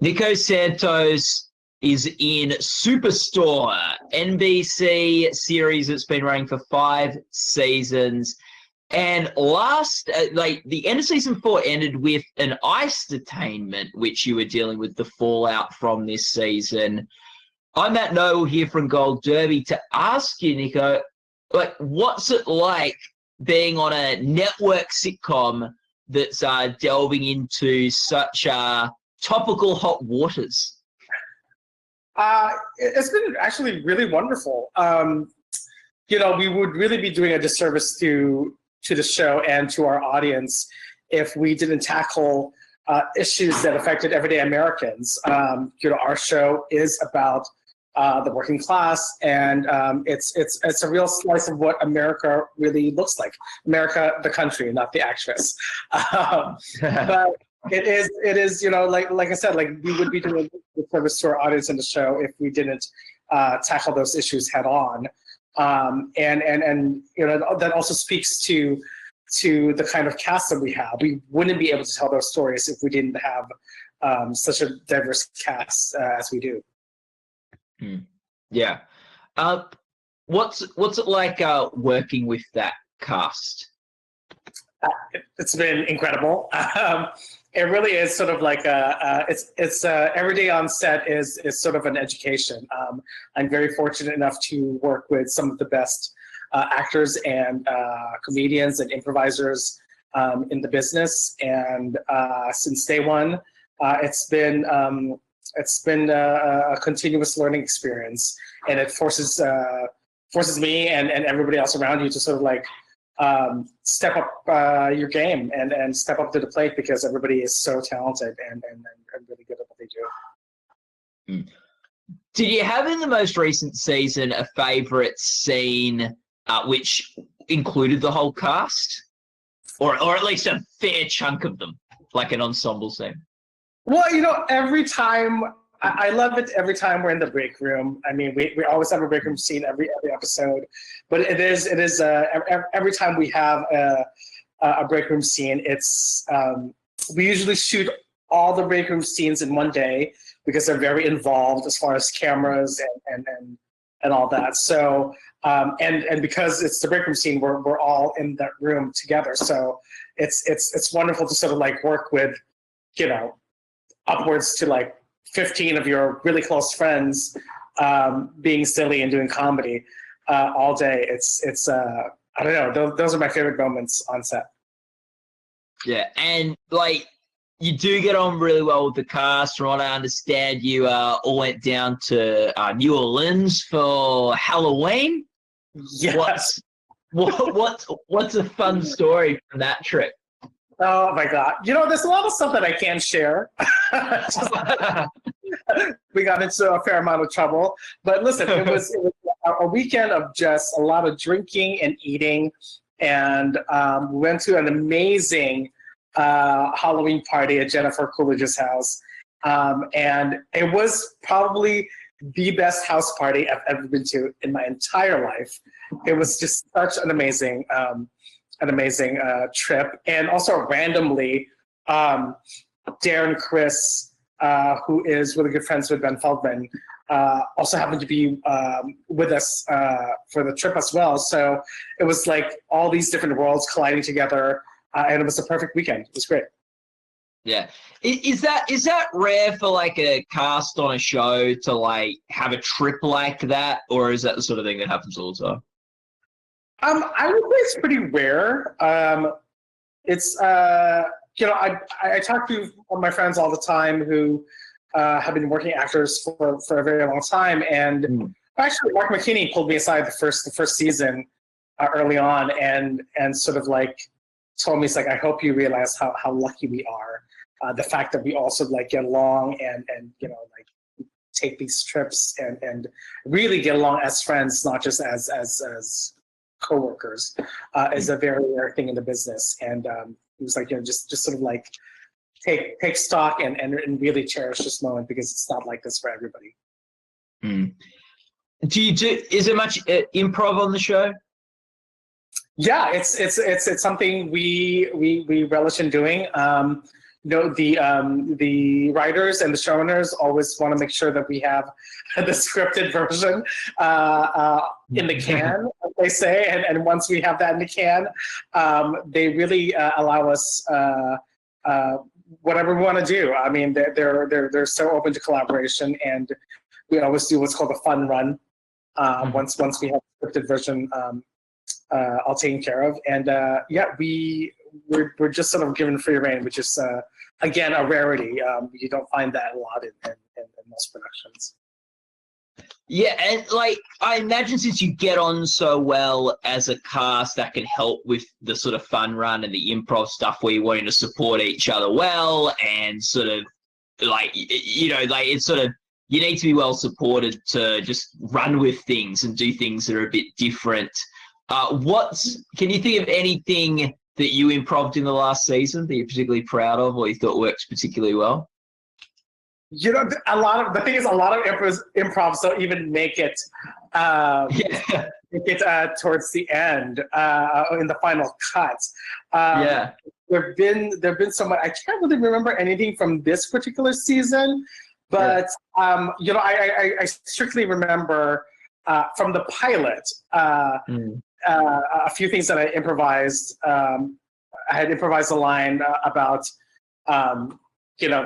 Nico Santos is in Superstore, NBC series that's been running for 5 seasons. And the end of season 4 ended with an ice detainment, which you were dealing with the fallout from this season. I'm Matt Noble here from Gold Derby to ask you, Nico, what's it like being on a network sitcom that's delving into such topical hot waters? It's been actually really wonderful. We would really be doing a disservice to the show and to our audience if we didn't tackle issues that affected everyday Americans. Our show is about the working class, and it's a real slice of what America really looks like. America, the country, not the actress. But it is, like I said, we would be doing a service to our audience in the show if we didn't tackle those issues head on. And that also speaks to the kind of cast that we have. We wouldn't be able to tell those stories if we didn't have such a diverse cast as we do. Yeah. What's it like working with that cast? It's been incredible. It really is sort of like it's every day on set is sort of an education. I'm very fortunate enough to work with some of the best actors and comedians and improvisers in the business, and since day one, it's been a continuous learning experience, and it forces me and everybody else around you to sort of step up your game and step up to the plate, because everybody is so talented and really good at what they do. Did you have in the most recent season a favorite scene which included the whole cast, or at least a fair chunk of them, like an ensemble scene? Well, every time, I love it every time we're in the break room. I mean, we always have a break room scene every episode, but it is every time we have a break room scene, it's we usually shoot all the break room scenes in one day because they're very involved as far as cameras and all that. So and because it's the break room scene, we're all in that room together. So it's wonderful to sort of work with, upwards to 15 of your really close friends being silly and doing comedy all day. It's I don't know, those are my favorite moments on set. Yeah, and you do get on really well with the cast. From what I understand, you all went down to New Orleans for Halloween. Yes. What's a fun story from that trip? Oh my God. There's a lot of stuff that I can't share. We got into a fair amount of trouble. But listen, it was a weekend of just a lot of drinking and eating. And we went to an amazing Halloween party at Jennifer Coolidge's house. And it was probably the best house party I've ever been to in my entire life. It was just such an amazing trip. And also randomly, Darren Chris, who is really good friends with Ben Feldman, also happened to be with us for the trip as well. So it was all these different worlds colliding together, and it was a perfect weekend. It was great. Yeah. Is that rare for a cast on a show to have a trip like that, or is that the sort of thing that happens all the time? I would say it's pretty rare. It's I talk to my friends all the time who have been working actors for a very long time, and actually Mark McKinney pulled me aside the first season early on, and sort of told me, I hope you realize how lucky we are, the fact that we also get along and take these trips and really get along as friends, not just as co-workers, is a very rare thing in the business. And it was just sort of take stock and really cherish this moment, because it's not like this for everybody. Is there much improv on the show? Yeah, it's something we relish in doing. the writers and the showrunners always want to make sure that we have the scripted version in the can, as they say. And once we have that in the can, they really allow us whatever we want to do. I mean, they're so open to collaboration, and we always do what's called a fun run once we have the scripted version all taken care of. And we're just sort of given free reign, which is again a rarity. You don't find that a lot in most productions. Yeah, and like I imagine since you get on so well as a cast, that can help with the sort of fun run and the improv stuff where you're wanting to support each other well, and sort of like it's sort of you need to be well supported to just run with things and do things that are a bit different. Can you think of anything that you improved in the last season that you're particularly proud of, or you thought works particularly well? A lot of improvs don't even make it towards the end in the final cut. There've been some. I can't really remember anything from this particular season, but I strictly remember from the pilot a few things that I improvised. I had improvised a line about.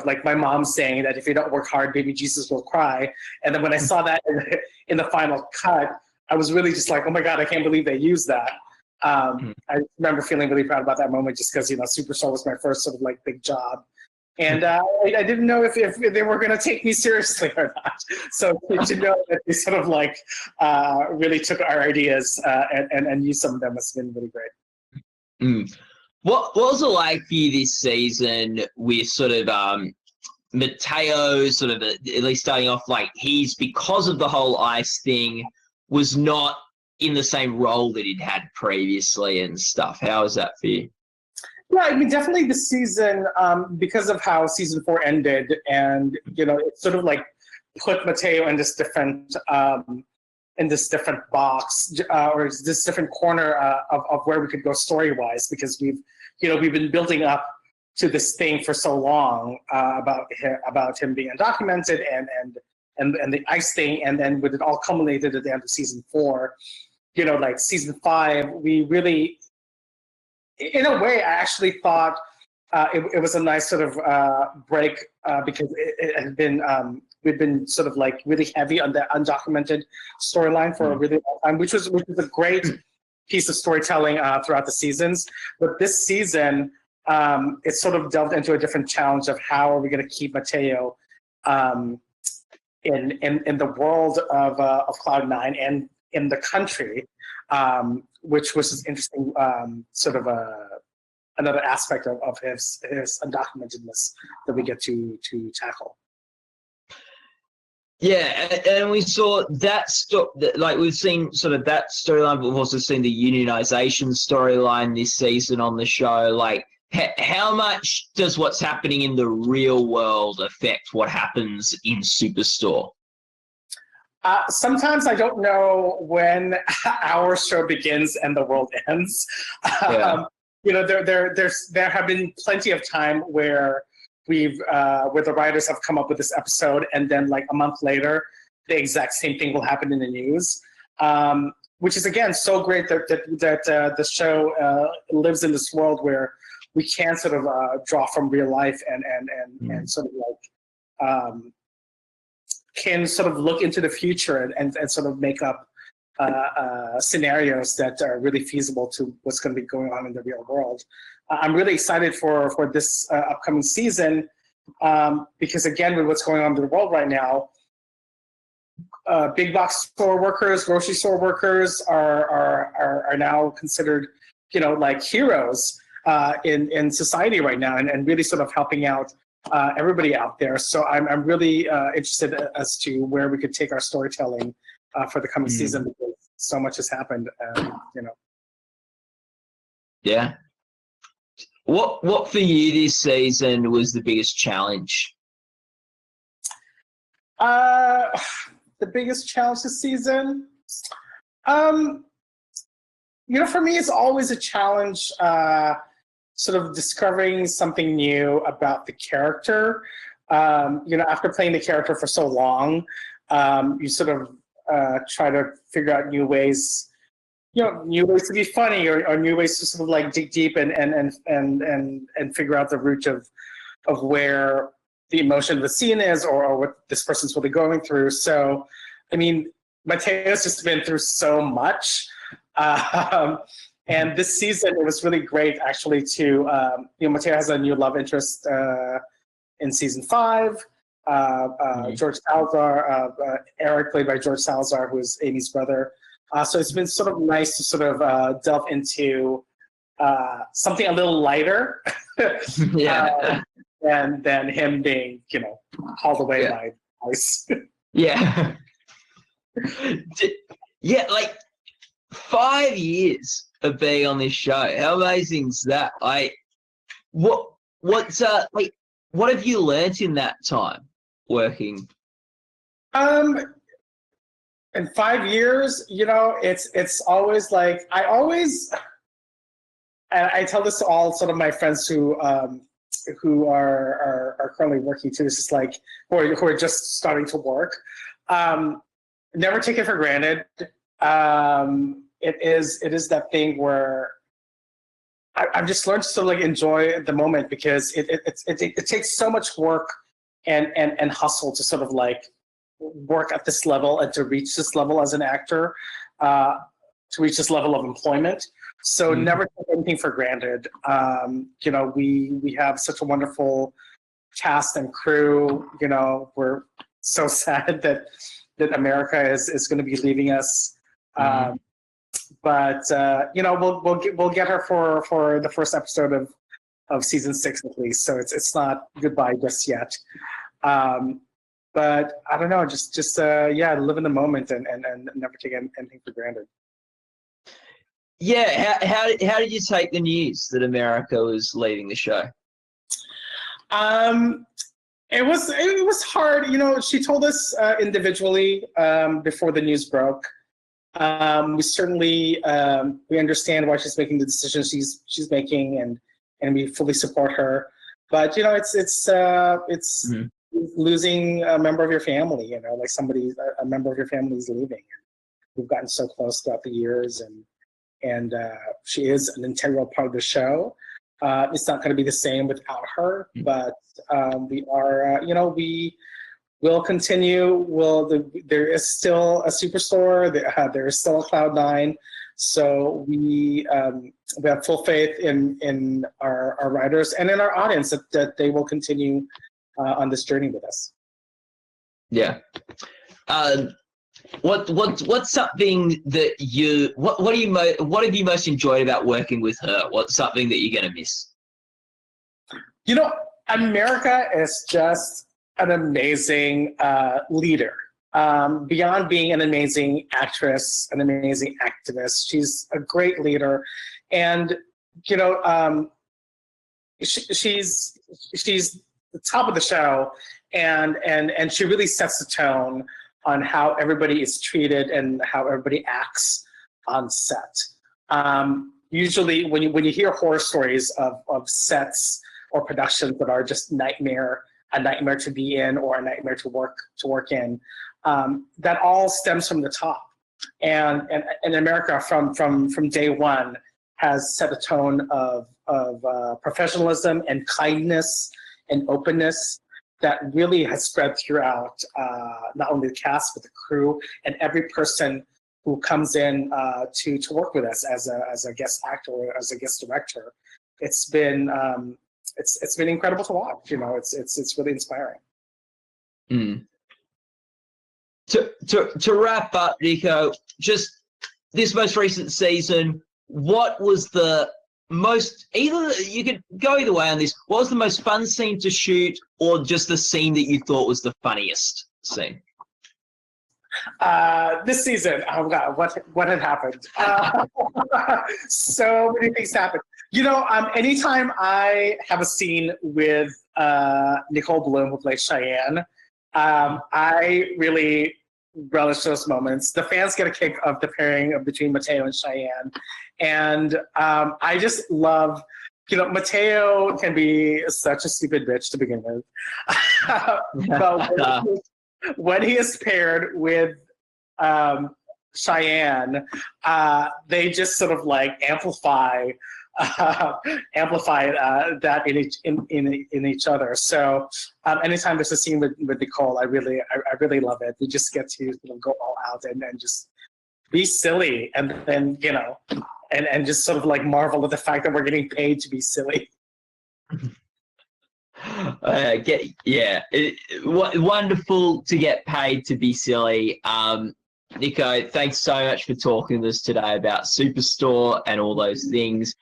Like my mom saying that if you don't work hard, baby Jesus will cry. And then when I saw that in the final cut, I was really just like, oh my God, I can't believe they used that. I remember feeling really proud about that moment just because, Superstore was my first sort of like big job. And I didn't know if they were going to take me seriously or not. So to know that they sort of like really took our ideas and used some of them has been really great. What was it like for you this season with sort of Mateo, sort of at least starting off, like he's, because of the whole ice thing, was not in the same role that he'd had previously and stuff. How was that for you? Yeah, I mean, definitely this season, because of how season 4 ended, and it sort of like put Mateo in this different box or this different corner of where we could go story-wise, because we've been building up to this thing for so long about him being undocumented and the ICE thing, and then when it all culminated at the end of season 4, like season 5, we really, in a way, I actually thought it was a nice sort of break because it had been we've been sort of like really heavy on the undocumented storyline for a really long time, which was a great piece of storytelling throughout the seasons. But this season, it sort of delved into a different challenge of how are we going to keep Mateo in the world of Cloud9 and in the country, which was an interesting sort of another aspect of his undocumentedness that we get to tackle. Yeah, and we saw that like we've seen sort of that storyline, but we've also seen the unionization storyline this season on the show. Like, how much does what's happening in the real world affect what happens in Superstore? Sometimes I don't know when our show begins and the world ends. Yeah. There have been plenty of time where where the writers have come up with this episode, and then like a month later, the exact same thing will happen in the news, which is again so great that the show lives in this world where we can sort of draw from real life and sort of like can sort of look into the future and sort of make up scenarios that are really feasible to what's going to be going on in the real world. I'm really excited for this upcoming season because, again, with what's going on in the world right now, big box store workers, grocery store workers are now considered, like heroes in society right now, and really sort of helping out everybody out there. So I'm really interested as to where we could take our storytelling for the coming season, because so much has happened, Yeah. What for you this season was the biggest challenge? The biggest challenge this season, for me, it's always a challenge sort of discovering something new about the character. After playing the character for so long, you sort of try to figure out new ways, new ways to be funny, or new ways to sort of like dig deep and figure out the root of where the emotion of the scene is, or what this person's really going through. So, I mean, Mateo's just been through so much. And this season, it was really great, actually, to, Mateo has a new love interest in season 5. George Salazar, Eric, played by George Salazar, who is Amy's brother. So it's been sort of nice to sort of delve into something a little lighter than him being, hauled away by ice. Yeah. Yeah, like 5 years of being on this show. How amazing is that? What have you learnt in that time working? In 5 years, it's always like I tell this to all sort of my friends who are currently working too. It's just like who are just starting to work. Never take it for granted. It is that thing where I've just learned to sort of like enjoy the moment, because it takes so much work and hustle to sort of like work at this level and to reach this level as an actor, to reach this level of employment. So never take anything for granted. We have such a wonderful cast and crew. We're so sad that America is going to be leaving us. But we'll get her for the first episode of season 6 at least. So it's not goodbye just yet. But I don't know, just live in the moment and never take anything for granted. Yeah, how did you take the news that America was leaving the show? It was hard. She told us individually before the news broke. We certainly we understand why she's making the decisions she's making, and we fully support her. But it's losing a member of your family. Like a member of your family is leaving. We've gotten so close throughout the years, and she is an integral part of the show. It's not going to be the same without her, but we are, we will continue. There is still a Superstore. There is still a Cloud9. So we have full faith in our writers and in our audience that they will continue on this journey with us. Yeah. What's something that what have you most enjoyed about working with her? What's something that you're going to miss? America is just an amazing leader. Beyond being an amazing actress, an amazing activist, she's a great leader, and she's the top of the show, and she really sets the tone on how everybody is treated and how everybody acts on set. Usually when you hear horror stories of sets or productions that are just a nightmare to be in or a nightmare to work in, that all stems from the top. And America from day one has set a tone of professionalism and kindness and openness that really has spread throughout not only the cast but the crew and every person who comes in to work with us as a guest actor or as a guest director. It's been incredible to watch. It's really inspiring. To wrap up, Nico, just this most recent season, what was the most, you could go either way on this, what was the most fun scene to shoot, or just the scene that you thought was the funniest scene? This season, oh God, what had happened? So many things happened. Anytime I have a scene with Nicole Bloom, who plays Cheyenne, I really relish those moments. The fans get a kick of the pairing between Mateo and Cheyenne, and I just love, Mateo can be such a stupid bitch to begin with. But when he is paired with Cheyenne, they just sort of like amplify that in each other. So anytime there's a scene with Nicole, I really love it. We just get to go all out and just be silly, and then and just sort of like marvel at the fact that we're getting paid to be silly. Wonderful to get paid to be silly. Nico, thanks so much for talking to us today about Superstore and all those things.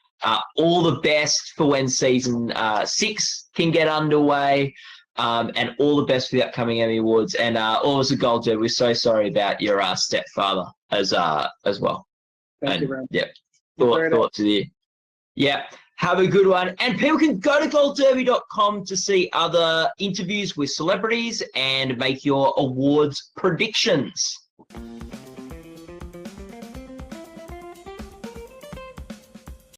All the best for when season 6 can get underway, and all the best for the upcoming Emmy Awards. And all as a Gold Derby, we're so sorry about your stepfather as well. Thank you very much. Yeah, thoughts of you. Yeah, have a good one. And people can go to goldderby.com to see other interviews with celebrities and make your awards predictions.